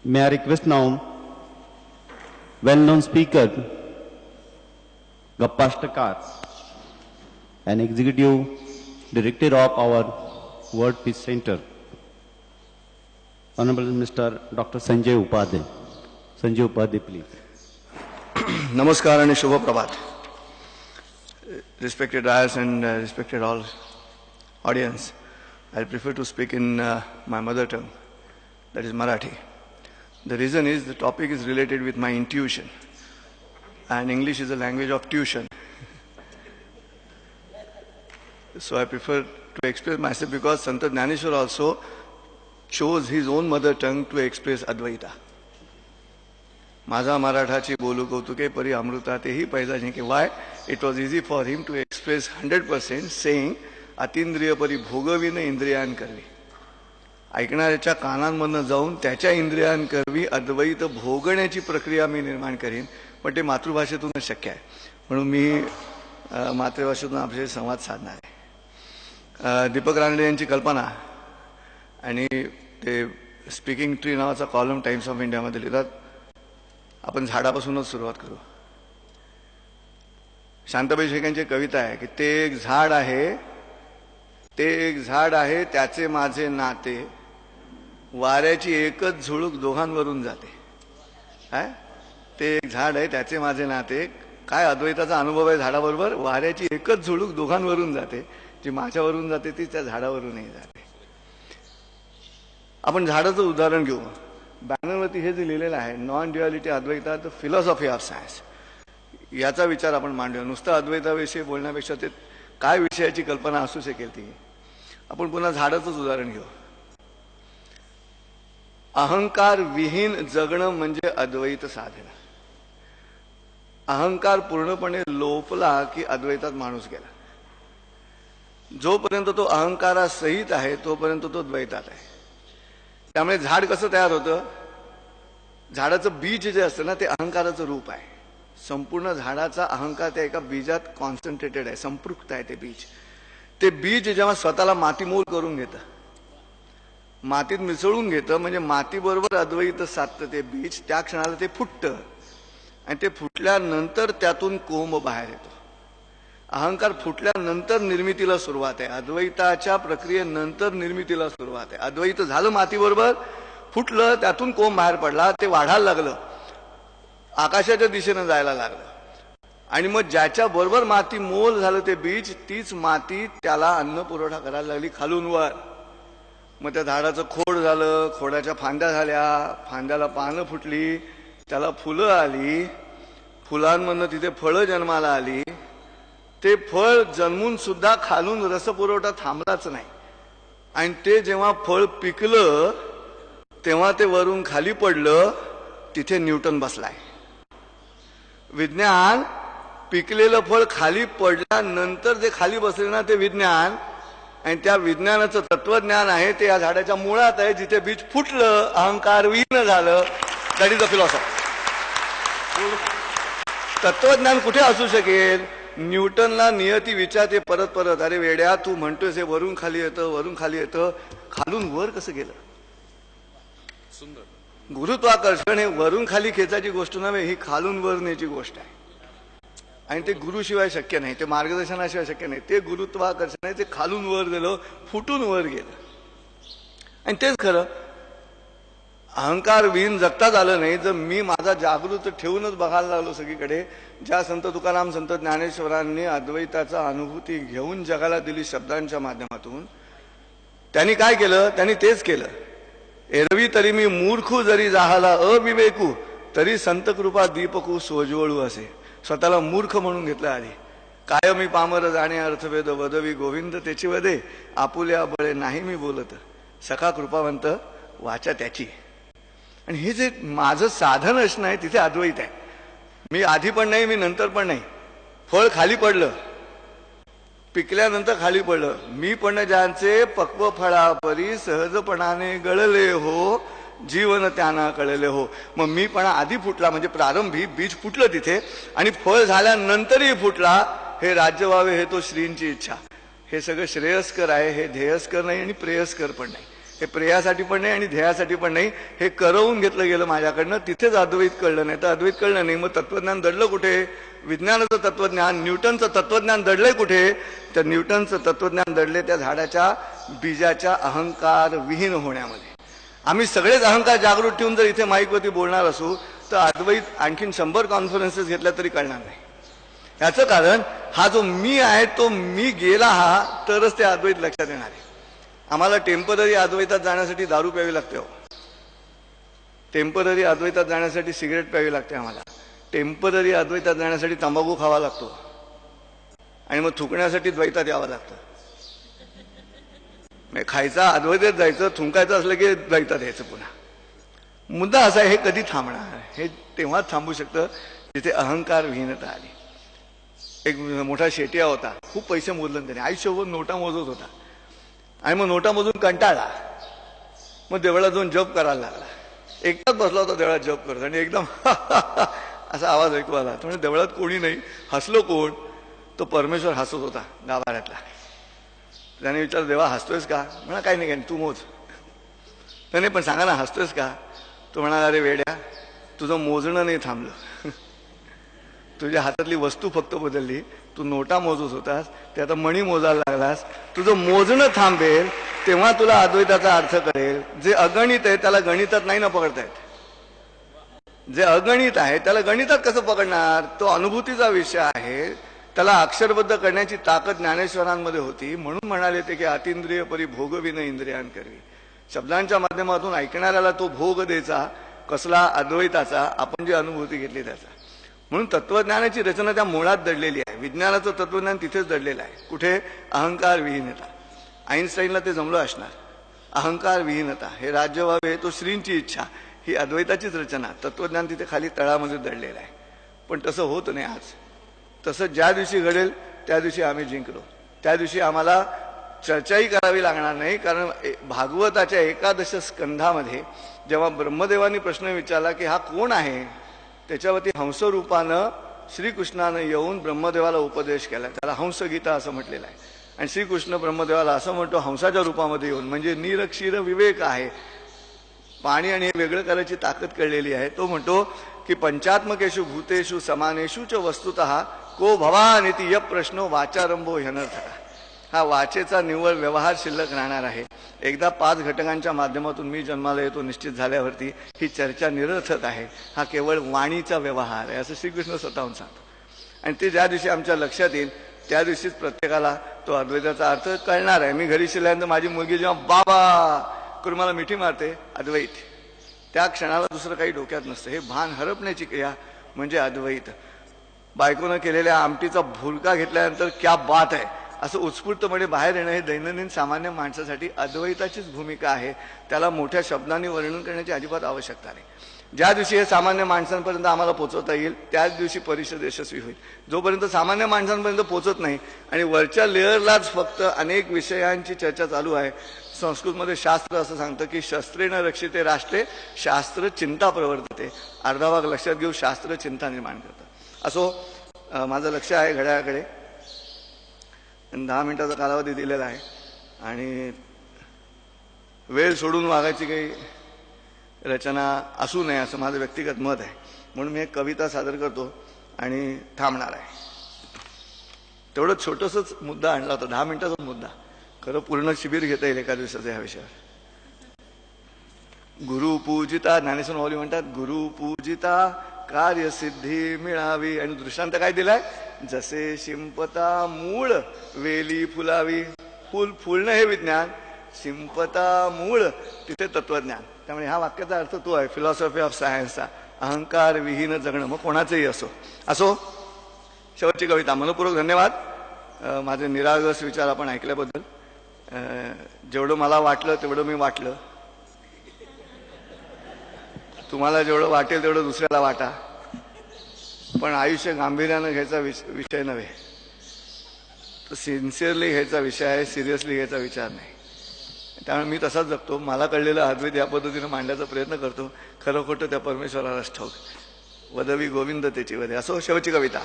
May I request now, well-known speaker, Gappashtakar, and executive director of our World Peace Center, Honorable Mr. Dr. Sanjay Upadhyay. Sanjay Upadhyay, please. Namaskar and Shubha Prabhat. Respected Ayers and respected all audience, I prefer to speak in my mother tongue, that is Marathi. The reason is the topic is related with my intuition, and English is a language of tuition. So I prefer to express myself because Sant Jnaneshwar also chose his own mother tongue to express Advaita. Maza Marathachi bolu kautuke pari amruta tehi paisa jinke. Why? It was easy for him to express 100% saying Atindriya pari bhogavina indriyan karvi. ऐकणाऱ्याच्या कानांमधून जाऊन त्याच्या इंद्रियांकरवी अद्वैत भोगण्याची प्रक्रिया मी निर्माण करीन, पण ते मातृभाषेतूनच शक्य आहे. म्हणून मी मातृभाषेतून आपल्याशी संवाद साधणार आहे. दीपक रानडे यांची कल्पना आणि ते स्पीकिंग ट्री नावाचा कॉलम टाइम्स ऑफ इंडियामध्ये लिहितात. आपण झाडापासूनच सुरुवात करू. शांताबाई शेखांची कविता आहे की ते एक झाड आहे, ते एक झाड आहे, त्याचे माझे नाते, वाऱ्याची एकच झुळूक दोघांवरून जाते. काय ते एक झाड आहे, त्याचे माझे नाते. काय अद्वैताचा अनुभव आहे झाडाबरोबर? वाऱ्याची एकच झुळूक दोघांवरून जाते, जी माझ्यावरून जाते ती त्या झाडावरूनही जाते. आपण झाडाचं उदाहरण घेऊ. बॅनरवरती हे जे लिहिलेलं आहे, non duality Advaita the philosophy of science, याचा विचार आपण मांडूया. नुसतं अद्वैताविषयी बोलण्यापेक्षा ते काय विषयाची कल्पना असू शकेल ती. आपण पुन्हा झाडाचंच उदाहरण घेऊ. अहंकार विहीन जगणं म्हणजे अद्वैत साधना. अहंकार पूर्णपणे लोपला की अद्वैतात माणूस गेला. जोपर्यंत तो अहंकारासहित आहे तोपर्यंत तो द्वैतात आहे. त्यामुळे झाड कसं तयार होतं? झाडाचं बीज जे असतं ना, ते अहंकाराचं रूप आहे. संपूर्ण झाडाचा अहंकार त्या एका बीजात कॉन्सन्ट्रेटेड आहे, संपृक्त आहे ते बीज. ते बीज जेव्हा स्वतःला मातीमोल करून घेतं, मातीत मिसळून घेतं, म्हणजे मातीबरोबर अद्वैत साधतं ते बीज, त्या क्षणाला ते फुटतं. आणि ते फुटल्यानंतर त्यातून कोंब बाहेर येतो. अहंकार फुटल्यानंतर निर्मितीला सुरुवात आहे. अद्वैताच्या प्रक्रियेनंतर निर्मितीला सुरुवात आहे. अद्वैत झालं मातीबरोबर, फुटलं, त्यातून कोंब बाहेर पडला, ते वाढायला लागलं, आकाशाच्या दिशेनं जायला लागलं. आणि मग ज्याच्या बरोबर माती मोल झालं ते बीज, तीच माती त्याला अन्न पुरवठा करायला लागली खालून वर. मग त्या झाडाचं खोड झालं, खोडाच्या फांद्या झाल्या, फांद्याला पानं फुटली, त्याला फुलं आली, फुलांमधनं तिथे फळं जन्माला आली. ते फळ जन्मून सुद्धा खालून रसपुरवठा थांबलाच नाही. आणि ते जेव्हा फळ पिकलं तेव्हा ते वरून खाली पडलं. तिथे न्यूटन बसलाय. विज्ञान पिकलेलं फळ खाली पडल्यानंतर जे खाली बसले ना, ते विज्ञान. आणि त्या विज्ञानाचं तत्वज्ञान आहे ते या झाडाच्या मुळात आहे, जिथे बीज फुटलं, अहंकार विहीन झालं. That is the philosophy. तत्वज्ञान कुठे असू शकेल? न्यूटनला नियती विचारते परत परत, अरे वेड्या, तू म्हणतोयस हे वरून खाली येतं, वरून खाली येतं, खालून वर कसं गेलं? सुंदर. गुरुत्वाकर्षण हे वरून खाली खेचायची गोष्ट नव्हे, ही खालून वर नेची गोष्ट आहे. आणि ते गुरुशिवाय शक्य नाही, ते मार्गदर्शनाशिवाय शक्य नाही. ते गुरुत्वाकर्षण आहे, ते खालून वर गेलं, फुटून वर गेलं. आणि तेच खरं. अहंकार विहीन जगताच आलं नाही. जर मी माझा जागृत ठेवूनच बघायला लागलो सगळीकडे, ज्या संत तुकाराम, संत ज्ञानेश्वरांनी अद्वैताचा अनुभूती घेऊन जगाला दिली शब्दांच्या माध्यमातून, त्यांनी काय केलं? त्यांनी तेच केलं. एरवी तरी मी मूर्खू जरी जाहाला अविवेकू, तरी संत कृपा दीपकू सोजवळू असे. स्वतःला मूर्ख म्हणून घेतलं आधी. काय मी पामर जाणे अर्थवेद वदवी गोविंद त्याची वदे, आपुल्या बळे नाही मी बोलत, सखा कृपावंत वाचा त्याची. आणि हे जे माझं साधन असणं आहे, तिथे अद्वैत आहे. मी आधी पण नाही, मी नंतर पण नाही. फळ खाली पडलं, पिकल्यानंतर खाली पडलं. मी पण ज्यांचे पक्व फळापरी सहजपणाने गळले हो, जीवन त्यांना कळले हो. मग मी पण आधी फुटला, म्हणजे प्रारंभी बीज फुटलं तिथे, आणि फळ झाल्यानंतरही फुटला. हे राज्य व्हावे हे तो श्रींची इच्छा. हे सगळं श्रेयस्कर आहे, हे ध्येयस्कर नाही आणि प्रेयस्कर पण नाही. हे प्रेयासाठी पण नाही आणि ध्येयासाठी पण नाही, हे करवून घेतलं गेलं माझ्याकडनं, तिथेच अद्वैत कळलं. नाही तर अद्वैत कळलं नाही, मग तत्वज्ञान दडलं कुठे? विज्ञानाचं तत्वज्ञान, न्यूटनचं तत्वज्ञान दडलंय कुठे? तर न्यूटनचं तत्वज्ञान दडले त्या झाडाच्या बीजाच्या अहंकार विहीन होण्यामध्ये. आम्ही सगळेच अहंकार जागृत ठेवून जर इथे माईकवरती बोलणार असू तर अद्वैत आणखीन 100 कॉन्फरन्सेस घेतल्या तरी कळणार नाही. याचं कारण हा जो मी आहे तो मी गेला हा तरच ते अद्वैत लक्षात येणार आहे. आम्हाला टेम्पररी अद्वैतात जाण्यासाठी दारू प्यावी लागते हो. टेम्पररी अद्वैतात जाण्यासाठी सिगरेट प्यावी लागते. आम्हाला टेम्पररी अद्वैतात जाण्यासाठी तंबाखू खावा लागतो आणि मग थुकण्यासाठी द्वैतात यावं लागतं. खायचा अद्वैतात जायचं, थुंकायचं असलं की द्वैतात यायचं पुन्हा. मुद्दा असा आहे, हे कधी थांबणार? हे तेव्हाच थांबू शकतं जिथे अहंकार विहीनता आली. एक मोठा शेटिया होता, खूप पैसे मोजले त्याने, आयुष्यभर नोटा मोजत होता आणि मग नोटा मोजून कंटाळला. मग देवळात जाऊन जप करायला लागला. एकटाच बसला होता देवळात जप करत आणि एकदम असा आवाज ऐकू आला. म्हणजे देवळात कोणी नाही. हसलो कोण? तो परमेश्वर हसत होता गाभाऱ्यातला. त्याने विचारलं, देवा हसतोयस का? म्हणा काही नाही, तू मोज. त्याने पण सांगा ना हसतोयस का? तो म्हणाला, अरे वेड्या, तुझं मोजणं नाही थांबलं. तुझ्या हातातली वस्तू फक्त बदलली. तू नोटा मोजत होतास, ते आता मणी मोजायला लागलास. तुझं मोजणं थांबेल तेव्हा तुला अद्वैताचा अर्थ कळेल. जे अगणित आहे त्याला गणितात नाही ना पकडतायत. जे अगणित आहे त्याला गणितात कसं पकडणार? तो अनुभूतीचा विषय आहे. त्याला अक्षरबद्ध करण्याची ताकद ज्ञानेश्वरांमध्ये होती. म्हणून म्हणाले ते की अतिंद्रिय परी भोगविन इंद्रियांकरवी. शब्दांच्या माध्यमातून ऐकणाऱ्याला तो भोग द्यायचा. कसला? अद्वैताचा. आपण जी अनुभूती घेतली त्याचा. म्हणून तत्वज्ञानाची रचना त्या मुळात दडलेली आहे. विज्ञानाचं तत्वज्ञान तिथेच दडलेलं आहे. कुठे? अहंकार विहीनता. आईन्स्टाईनला ते जमलं असणार. अहंकार विहीनता, हे राज्य व्हावे तो श्रींची इच्छा, ही अद्वैताचीच रचना. तत्वज्ञान तिथे खाली तळामध्ये दडलेलं आहे. पण तसं होत नाही आज. तसं ज्या दिवशी घडेल त्या दिवशी आम्ही जिंकलो. त्या दिवशी आम्हाला चर्चाही करावी लागणार नाही. कारण भागवताच्या 11 स्कंधामध्ये जेव्हा ब्रह्मदेवानी प्रश्न विचारला की हा कोण आहे, त्याच्यावरती हंसरूपानं श्रीकृष्णानं येऊन ब्रह्मदेवाला उपदेश केला. त्याला हंसगीता असं म्हटलेलं आहे. आणि श्रीकृष्ण ब्रह्मदेवाला असं म्हणतो हंसाच्या रूपामध्ये येऊन, म्हणजे नीर क्षीर विवेक आहे. पाणी आणि हे वेगळं करायची ताकद कळलेली आहे. तो म्हणतो की पंचात्मकेषु भूतेषु समानेषु च वस्तुतः को भवानिति य प्रश्नो वाचारंभो ह्यनर्थका. हा वाचेचा निव्वळ व्यवहार शिल्लक राहणार आहे. एकदा 5 घटकांच्या माध्यमातून मी जन्माला येतो निश्चित झाल्यावरती ही चर्चा निरर्थक आहे. हा केवळ वाणीचा व्यवहार आहे असं श्रीकृष्ण स्वतःहून सांगतो. आणि ते ज्या दिवशी आमच्या लक्षात येईल त्या दिवशीच प्रत्येकाला तो अद्वैताचा अर्थ कळणार आहे. मी घरी शिरल्यानंतर माझी मुलगी जेव्हा बाबा करून मला मिठी मारते, अद्वैत. त्या क्षणाला दुसरं काही डोक्यात नसतं. हे भान हरपण्याची क्रिया म्हणजे अद्वैत. बायकोनं केलेल्या आमटीचा भुलका घेतल्यानंतर क्या बात आहे असं उत्स्फूर्तपणे बाहेर येणं हे दैनंदिन सामान्य माणसासाठी अद्वैताचीच भूमिका आहे. त्याला मोठ्या शब्दांनी वर्णन करण्याची अजिबात आवश्यकता नाही. ज्या दिवशी हे सामान्य माणसांपर्यंत आम्हाला पोहोचवता येईल त्याच दिवशी परिषद यशस्वी होईल. जोपर्यंत सामान्य माणसांपर्यंत पोहोचत नाही आणि वरच्या लेअरलाच फक्त अनेक विषयांची चर्चा चालू आहे. संस्कृतमध्ये शास्त्र असं सांगतं की शस्त्रेण रक्षिते राष्ट्रे शास्त्र चिंता प्रवर्तते. अर्धा भाग लक्षात घेऊ, शास्त्र चिंता निर्माण करतं. असो, माझं लक्ष आहे घड्याळाकडे. 10 मिनिटाचा कालावधी दिलेला आहे आणि वेळ सोडून वागायची काही रचना असू नये असं माझं व्यक्तिगत मत आहे. म्हणून मी एक कविता सादर करतो आणि थांबणार आहे. तेवढं छोटंसंच मुद्दा आणला होता, 10 मिनिटाचा मुद्दा. खरं पूर्ण शिबिर घेता येईल एका दिवसाचं ह्या विषयावर. गुरु पूजिता, ज्ञानेश्वर माऊली म्हणतात गुरु पूजिता कार्यसिद्धी मिळावी. आणि दृष्टांत काय दिलाय? जसे शिंपता मूळ वेली फुलावी. फुलणं हे विज्ञान, शिंपता मूळ तिथे तत्वज्ञान. त्यामुळे ह्या वाक्याचा अर्थ तो आहे फिलॉसॉफी ऑफ सायन्सचा. अहंकार विहीन जगणं, मग कोणाचंही असो. शेवटची कविता. मनपूर्वक धन्यवाद माझे निरागस विचार आपण ऐकल्याबद्दल. जेवढं मला वाटलं तेवढं मी वाटलं. तुम्हाला जेवढं वाटेल तेवढं दुसऱ्याला वाटा. पण आयुष्य गांभीर्यानं घ्यायचा विषय नव्हे, तो सिन्सिअरली घ्यायचा विषय आहे, सिरियसली घ्यायचा विचार नाही. त्यामुळे मी तसाच जगतो. मला कळलेलं अद्वैत या पद्धतीनं मांडण्याचा प्रयत्न करतो. खरं खोटं त्या परमेश्वरालाच ठाऊक. वदवी गोविंद त्याची वदे. असो, शेवटची कविता.